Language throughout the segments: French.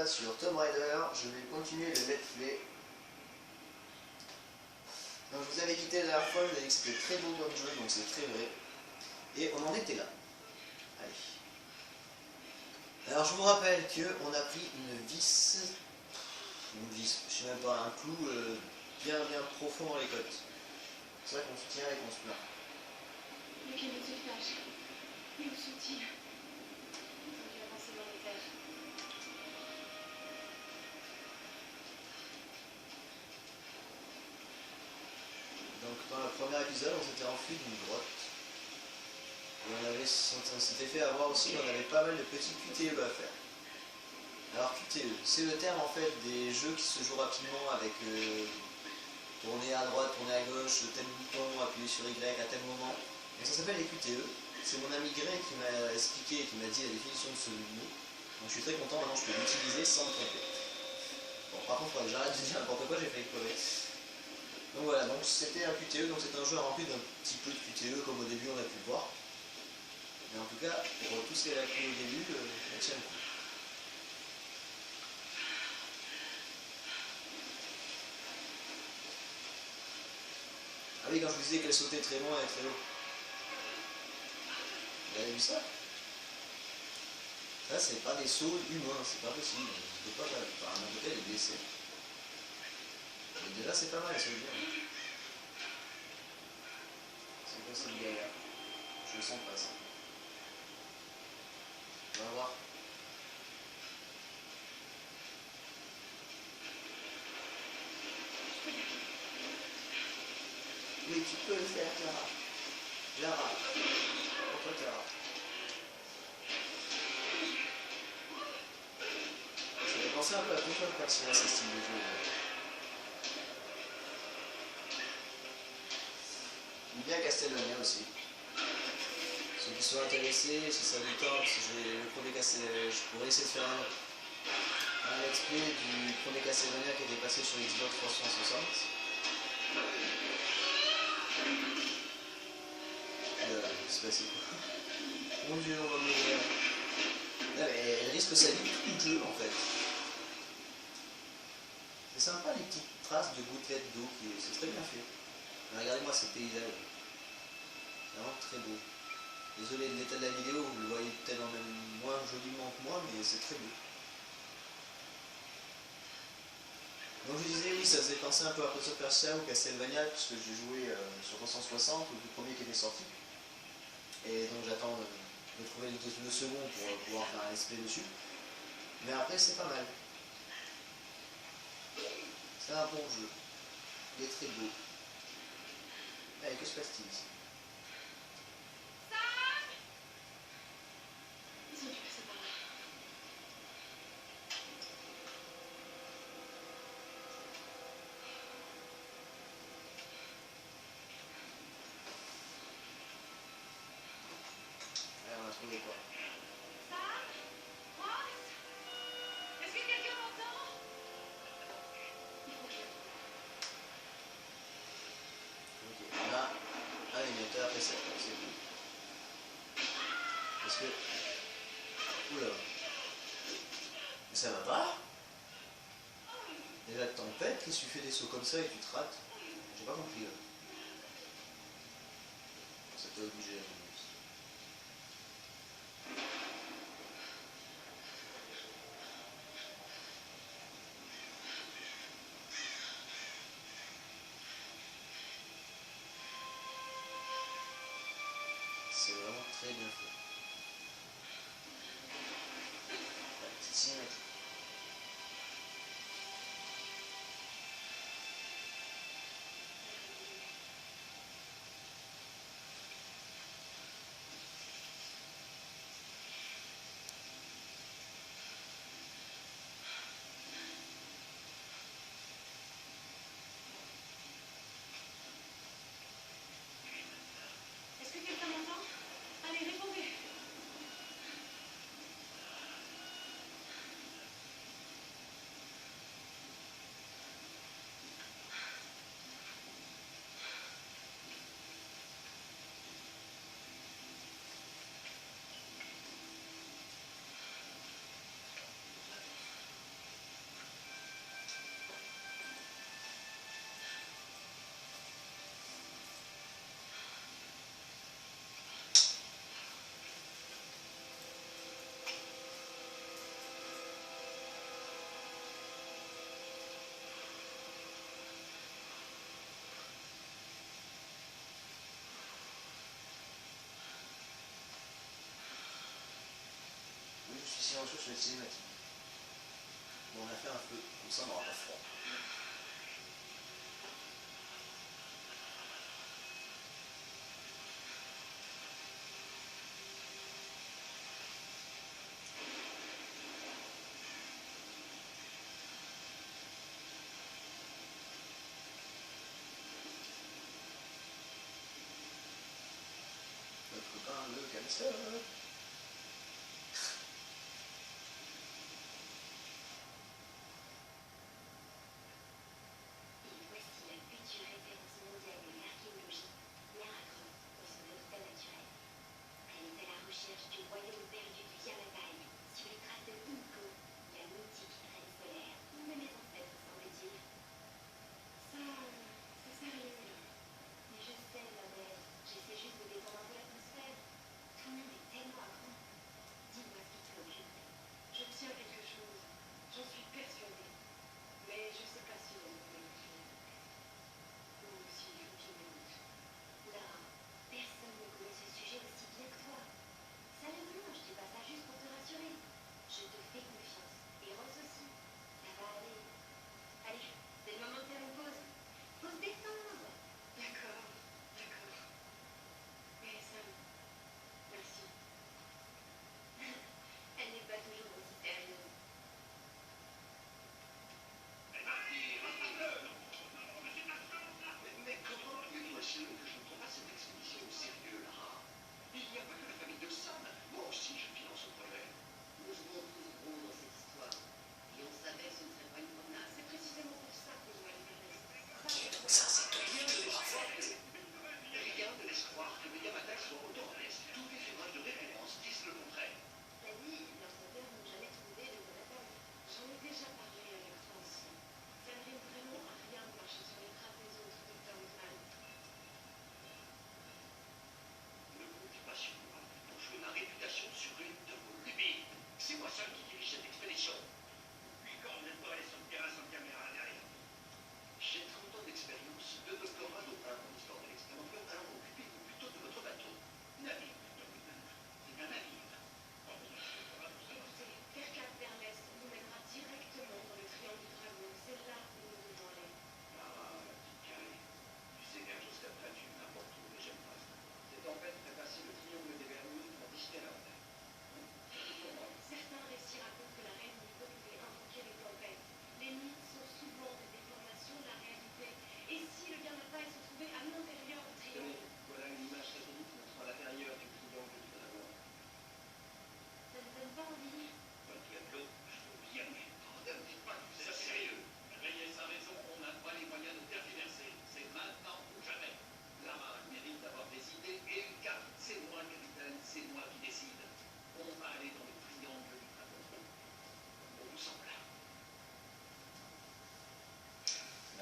là sur Tomb Raider, je vais continuer le let's play. Donc je vous avais quitté la dernière fois, je vous avais dit que c'était très beau comme jeu, donc c'est très vrai. Et on en était là. Allez. Alors je vous rappelle qu'on a pris une vis, je sais même pas, un clou bien profond dans les côtes. C'est ça qu'on se tient et qu'on se plaint. Mais quel est ce flash? Et où sont-ils? Ils ont dû avancer dans les airs. Donc dans le premier épisode, on s'était enfui d'une grotte. Et on s'était fait avoir aussi, on avait pas mal de petits QTE à faire. Alors QTE, c'est le terme en fait des jeux qui se jouent rapidement avec tourner à droite, tourner à gauche, tel bouton, appuyer sur Y à tel moment. Donc ça s'appelle les QTE. C'est mon ami Greg qui m'a expliqué et qui m'a dit la définition de ce mot. Donc je suis très content, maintenant je peux l'utiliser sans me tromper. Bon, par contre, faudrait que j'arrête de dire n'importe quoi, j'ai failli crever. Donc voilà, donc c'était un QTE, donc c'est un jeu rempli d'un petit peu de QTE comme au début on a pu le voir. Mais en tout cas, pour tout ce qu'elle a pris au début, elle tient le coup. Ah oui, quand je vous disais qu'elle sautait très loin et très haut. Vous avez vu ça? Ça, c'est pas des sauts humains, c'est pas possible. Je peux pas, par un côté, elle est blessée. Mais déjà, c'est pas mal, c'est bien. C'est quoi cette galère? Je le sens pas, ça. On va voir. Oui, tu peux le faire, Clara. Clara. Pourquoi Clara? Ça fait penser un peu à Control Personnel, ce style de jeu. Ou bien Castlevania aussi. Ceux qui sont intéressés, si ça vous tente, j'ai le premier Castlevania, je pourrais essayer de faire un let's play du premier Castlevania qui était passé sur Xbox 360. Il s'est passé quoi? Mon dieu, on va mourir. Elle risque sa vie tout le jeu en fait. C'est sympa les petites traces de gouttelettes d'eau, c'est très bien fait. Mais regardez-moi ces paysages. C'est vraiment très beau. Désolé de l'état de la vidéo, vous le voyez peut-être même moins joliment que moi, mais c'est très beau. Donc je disais, oui, ça faisait penser un peu à Prince of Persia ou Castlevania, puisque j'ai joué sur 360, le premier qui était sorti. Et donc j'attends de trouver le second pour pouvoir faire un let's play dessus. Mais après, c'est pas mal. C'est un bon jeu. Il est très beau. Allez, que se passe-t-il ici? Ils ont dû passer par là. Allez, on a trouvé quoi? Sam? Ross? Est-ce que quelqu'un m'entend? Il faut que je... Ok, on a un émetteur récepteur, c'est tout. Parce que... Oula. Mais ça va pas? Déjà tempête, qu'est-ce que tu fais des sauts comme ça et tu te rates? J'ai pas compris là. Ça peut obliger. C'est vraiment très bien fait. La petite cinématique. Est-ce que quelqu'un m'entend? Allez, répondez. silencieux sur les cinématiques. Bon, on a fait un feu, comme ça on n'aura pas froid. Notre copain le cancer.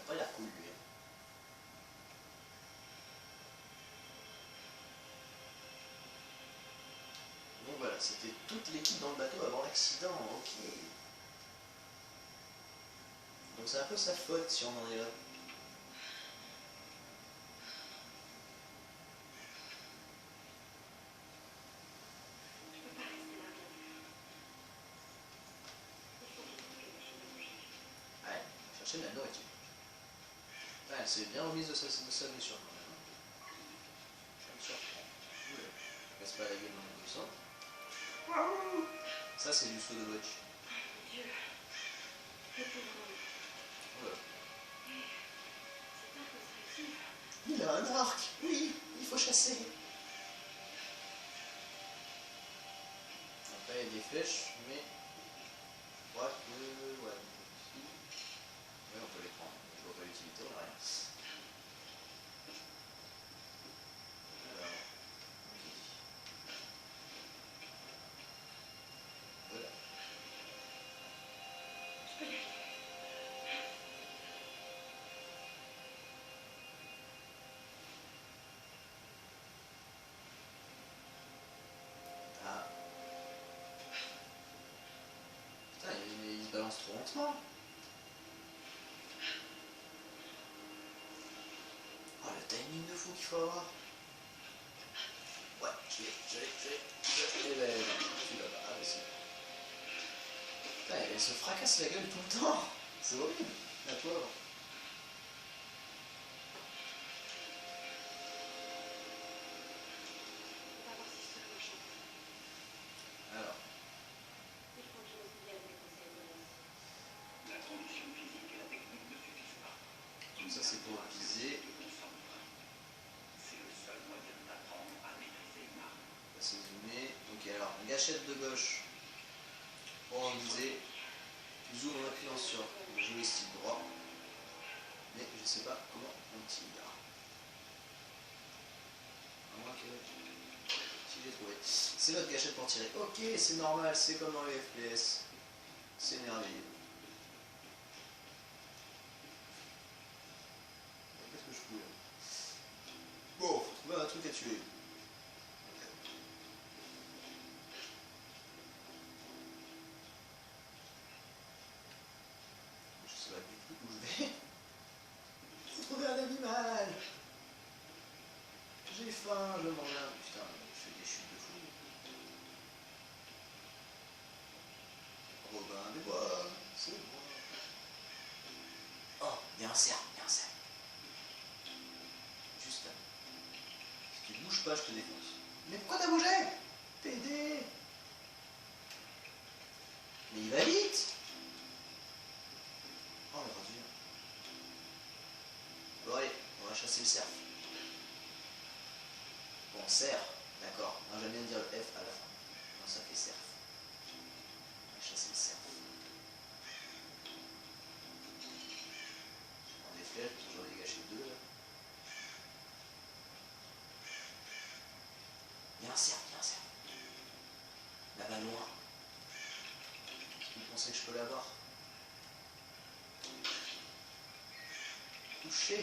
Pas l'air cool lui. Donc voilà, c'était toute l'équipe dans le bateau avant l'accident, ok. Donc c'est un peu sa faute si on en est là. Ouais, chercher de la nourriture. Ouais, elle s'est bien remise de sa blessure quand même. Ça me surprend. Oula, je casse pas la gueule dans le sang. Ça c'est du saut de watch. Dieu, le pauvre homme. Voilà. C'est un peu ici. Il a un arc, oui, il faut chasser. Après il y a des flèches, mais je crois que ouais, ouais, on peut les prendre. Je vois pas l'utilité, on a rien. Alors, ok. Voilà. Je peux y aller. Ah. Putain, il se balance trop lentement. Oh, le timing de fou qu'il faut avoir. Ouais, je l'ai. Eh ben, non, tu l'as pas. Ah, bah si. elle se fracasse la gueule tout le temps. C'est horrible, la pauvre. On va voir si ce truc change. Alors, Il faut que je me souvienne des conseils de Nancy. La condition physique et la technique ne suffisent pas. donc ça c'est pour viser. C'est le seul moyen d'apprendre à maîtriser une arme. Là c'est zoomé. Donc alors, gâchette de gauche pour en viser. Tu zoomes en appuyant sur le joystick droit. Mais je sais pas comment on tire. À moins que... Si j'ai trouvé. C'est notre gâchette pour tirer. Ok, c'est normal, c'est comme dans les FPS. C'est merveilleux. Qu'est-ce que je fous là? Bon, faut trouver un truc à tuer. Je sais pas du tout où je vais. Faut trouver un animal. J'ai faim, je mange un. Putain, je fais des chutes de fou. Robin des bois, c'est moi. Oh, il y a un cerf, il y a un cerf. Juste là. Si tu bouges pas, je te défonce. Mais pourquoi t'as bougé? T'aider. Mais il va vite. Oh, le radia. Bon, allez, on va chasser le cerf. Bon, cerf, d'accord. Moi, j'aime bien dire le F à la fin. Non, ça fait cerf. On va chasser le cerf. Je prends des flèches, parce que j'en ai gâché deux, là. Il y a un cerf, il y a un cerf. Là-bas, loin. Vous pensez que je peux l'avoir? Touché.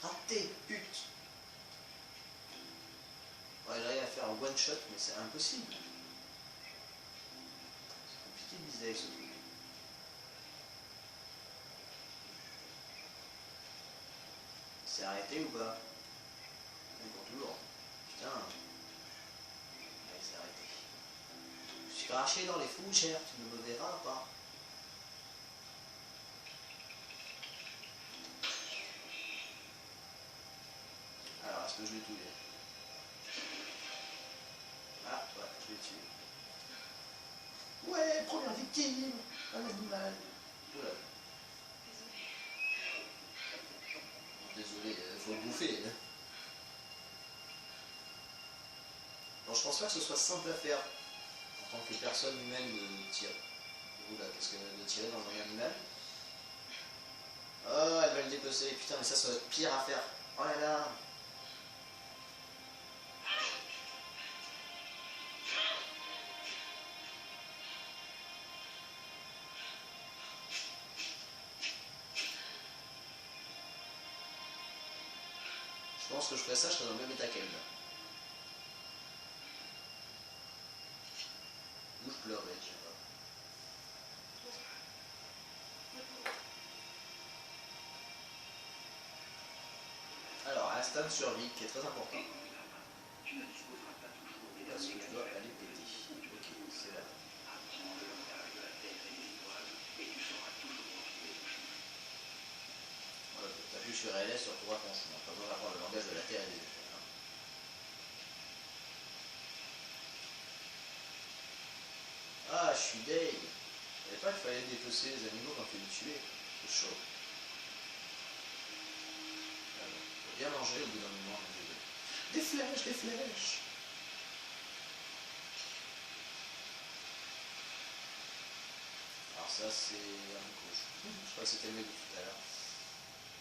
Raté, pute. Ouais, j'arrive à faire un one shot, mais c'est impossible. C'est compliqué de viser avec ce truc. C'est arrêté ou pas? Oui, pour toujours. Putain. Ouais, c'est arrêté. Je suis craché dans les fougères, tu ne me verras pas. Alors, est-ce que je l'ai tué? Ah, ouais, je l'ai tué. Ouais, première victime, un animal. Voilà. Désolée. Désolé, faut le bouffer. Hein. Non, je pense pas que ce soit simple à faire en tant que personne humaine de tirer. Oula, qu'est-ce que de tirer dans un animal? Oh, elle va le dépecer. Putain, mais ça va être pire à faire. Oh là là. Je pense que je ferais ça, je serais dans le même état qu'elle. Ou je pleurerais, je sais pas. Alors, instant de survie qui est très important. Tu ne disposeras pas toujours des Parce que derniers je dois gadgets. aller péter. Ok, c'est là. Apprends le langage de la terre et des étoiles et tu sauras toujours retrouver ton chemin. Voilà, t'appuies sur LS sur ton chemin. Pas besoin d'apprendre le langage de la Terre et des étoiles. Hein. Ah, je suis deg. Je savais pas qu'il fallait dépecer les animaux quand tu les tuais. C'est chaud. Faut bien manger au bout d'un moment. Des flèches, des flèches. Alors ça c'est un coche. Je crois que c'était mieux que tout à l'heure.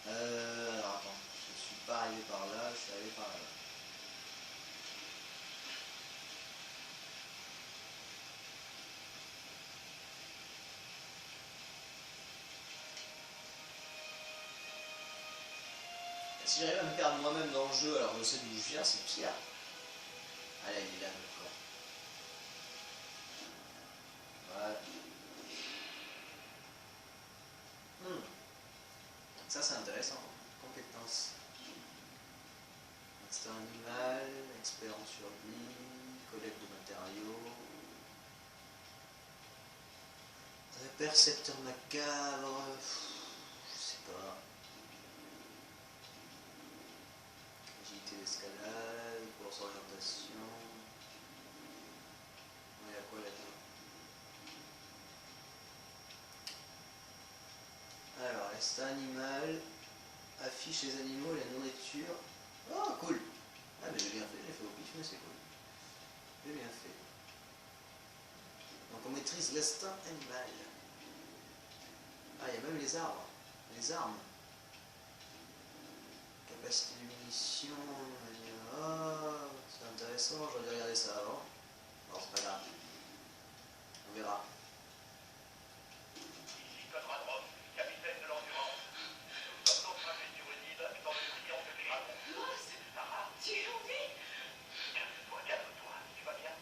Alors attends, je suis pas arrivé par là, je suis arrivé par là. Si j'arrive à me perdre moi-même dans le jeu alors que je sais d'où je viens, c'est pire. Allez, il est là notre corps. Voilà. Ça c'est intéressant. Compétences. Instinct animal, expert en survie, collecte de matériaux. Percepteur macabre. Je sais pas. Agilité d'escalade, course orientation. Il y a quoi là-dedans? Alors, l'instinct animal affiche les animaux et la nourriture. Oh, cool! Ah, mais j'ai bien fait au pif, mais c'est cool. J'ai bien fait. Donc, on maîtrise l'instinct animal. Ah, il y a même les arbres, les armes. Capacité de munition. Ah, c'est intéressant, j'aurais dû regarder ça avant. Non, c'est pas grave. On verra. Ici Conrad Ross, capitaine de l'Endurance. Nous sommes naufragés sur une île dans le triangle des dragons. Ross, Sarah, tu es en vie? calme-toi, tu vas bien?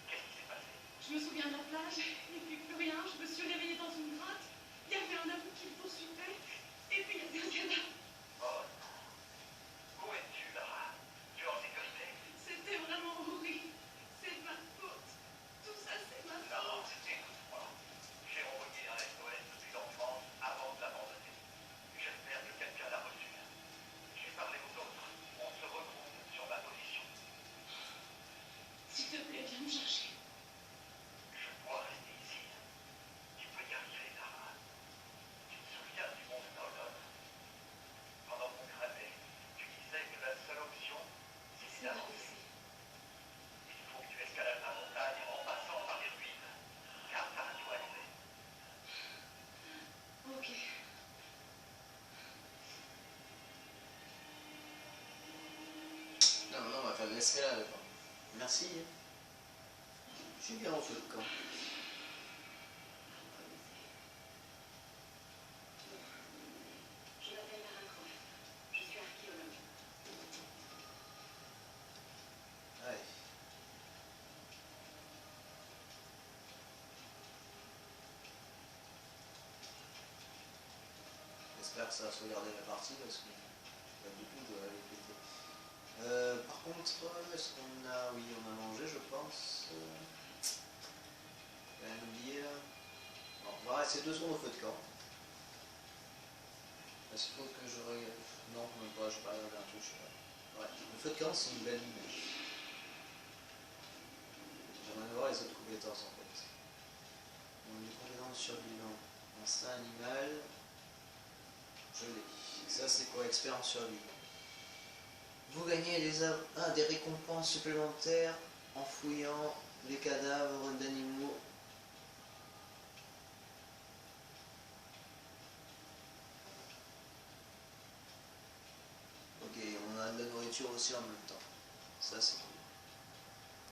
Qu'est-ce qui s'est passé? Je me souviens de la plage, il n'y avait plus rien, je me suis réveillée dans une grotte. Il y avait un homme qui me poursuivait, et puis il y avait un cadavre. Oh non. Où es-tu, Lara? Tu es en sécurité? C'était vraiment horrible. C'est de ma faute. Tout ça, c'est ma Lara, faute. écoute-moi. J'ai envoyé un SOS depuis l'enfance avant de l'abandonner. J'espère que quelqu'un l'a reçu. J'ai parlé aux autres. On se retrouve sur ma position. S'il te plaît, viens me chercher. Je dois rester ici. Tu peux y arriver, Lara. Tu te souviens du mont Snowdon? Pendant qu'on crevait, tu disais que la seule option, C'est c'était pas d'avancer. possible. Il faut que tu escalades la montagne en passant par les ruines. Car Tara doit y aller. Ok. Non, non, on va faire de l'escalade. Merci. Je suis bien en feu de camp. Je m'appelle Lara Croft. Je suis archéologue. Allez. J'espère que ça va sauvegarder la partie parce que pas du tout de la répéter. Par contre, est-ce qu'on a... Oui, on a mangé, je pense. J'ai rien oublié là. Bon, on va rester 2 secondes au feu de camp. Est-ce qu'il faut que je regarde... Non, même pas, je vais pas regarder un truc, je sais pas. Ouais, le feu de camp, c'est une belle image. J'aimerais voir les autres compétences en fait. Donc, les compétences survivantes. Instinct animal. Je l'ai. Ça, c'est quoi? Expérience survie. Vous gagnez des récompenses supplémentaires en fouillant les cadavres d'animaux. Ok, on a de la nourriture aussi en même temps. Ça, c'est cool.